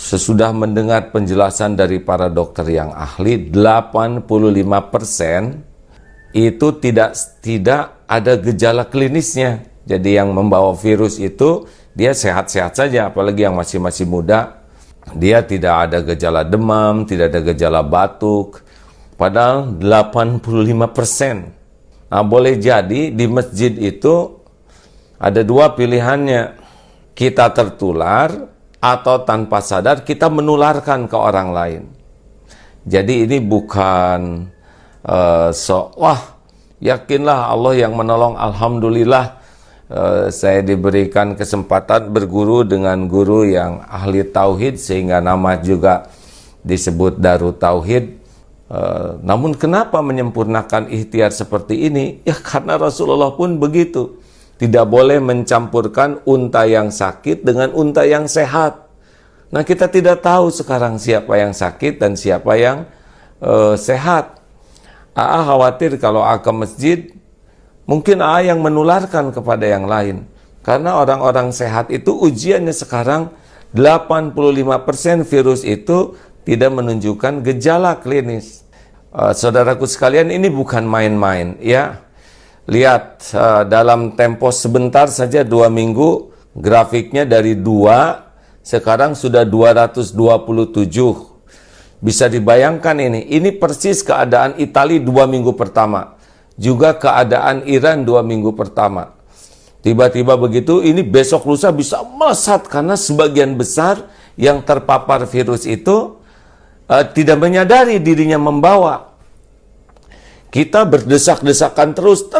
sesudah mendengar penjelasan dari para dokter yang ahli, 85% itu tidak ada gejala klinisnya. Jadi yang membawa virus itu dia sehat-sehat saja, apalagi yang masih muda. Dia tidak ada gejala demam, tidak ada gejala batuk. Padahal 85%. Nah, boleh jadi di masjid itu ada dua pilihannya. Kita tertular atau tanpa sadar kita menularkan ke orang lain. Jadi ini bukan yakinlah Allah yang menolong, alhamdulillah. Saya diberikan kesempatan berguru dengan guru yang ahli tauhid sehingga nama juga disebut Darut Tauhid. Namun kenapa menyempurnakan ikhtiar seperti ini? Ya karena Rasulullah pun begitu. Tidak boleh mencampurkan unta yang sakit dengan unta yang sehat. Nah, kita tidak tahu sekarang siapa yang sakit dan siapa yang sehat. Khawatir kalau ke masjid mungkin yang menularkan kepada yang lain. Karena orang-orang sehat itu ujiannya sekarang 85% virus itu tidak menunjukkan gejala klinis. Saudaraku sekalian, ini bukan main-main ya. Lihat dalam tempo sebentar saja 2 minggu grafiknya dari 2 sekarang sudah 227. Bisa dibayangkan ini persis keadaan Italia 2 minggu pertama. Juga keadaan Iran 2 minggu pertama. Tiba-tiba begitu, ini besok lusa bisa melesat karena sebagian besar yang terpapar virus itu tidak menyadari dirinya membawa. Kita berdesak-desakan terus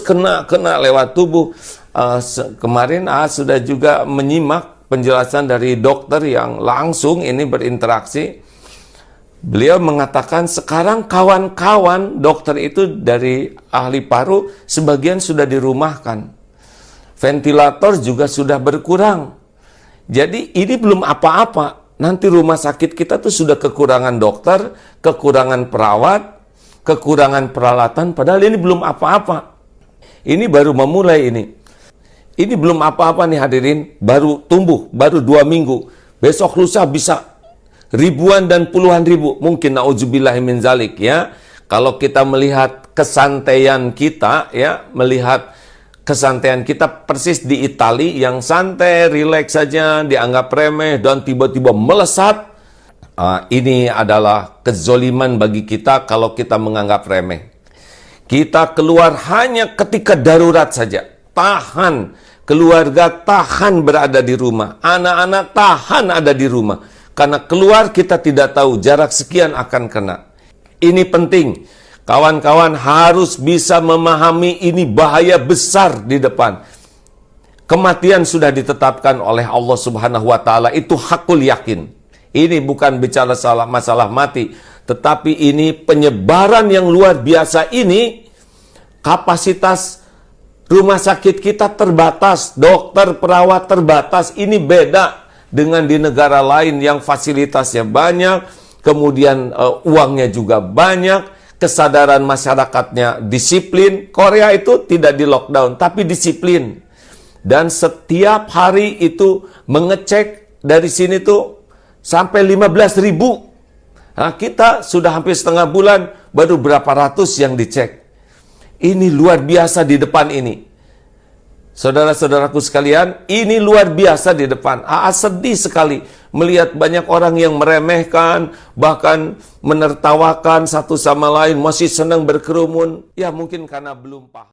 kena lewat tubuh. Kemarin sudah juga menyimak penjelasan dari dokter yang langsung ini berinteraksi. Beliau mengatakan sekarang kawan-kawan dokter itu dari ahli paru sebagian sudah dirumahkan. Ventilator juga sudah berkurang. Jadi ini belum apa-apa. Nanti rumah sakit kita tuh sudah kekurangan dokter, kekurangan perawat, kekurangan peralatan. Padahal ini belum apa-apa. Ini baru memulai ini. Ini belum apa-apa nih hadirin. Baru tumbuh, baru 2 minggu. Besok lusa bisa ribuan dan puluhan ribu, mungkin na'udzubillahi min zalik ya. Kalau kita melihat kesantaian kita ya, melihat kesantaian kita persis di Italia yang santai, rileks saja, dianggap remeh dan tiba-tiba melesat. Ini adalah kezoliman bagi kita kalau kita menganggap remeh. Kita keluar hanya ketika darurat saja. Tahan, keluarga tahan berada di rumah, anak-anak tahan ada di rumah. Karena keluar kita tidak tahu jarak sekian akan kena. Ini penting. Kawan-kawan harus bisa memahami ini bahaya besar di depan. Kematian sudah ditetapkan oleh Allah Subhanahu wa taala, itu hakul yakin. Ini bukan bicara masalah mati, tetapi ini penyebaran yang luar biasa ini. Kapasitas rumah sakit kita terbatas, dokter, perawat terbatas. Ini beda dengan di negara lain yang fasilitasnya banyak, kemudian uangnya juga banyak, kesadaran masyarakatnya disiplin. Korea itu tidak di lockdown, tapi disiplin. Dan setiap hari itu mengecek dari sini tuh sampai 15.000. Nah, kita sudah hampir setengah bulan, baru berapa ratus yang dicek. Ini luar biasa di depan ini. Saudara-saudaraku sekalian, ini luar biasa di depan. Sedih sekali melihat banyak orang yang meremehkan, bahkan menertawakan satu sama lain, masih senang berkerumun. Ya mungkin karena belum paham.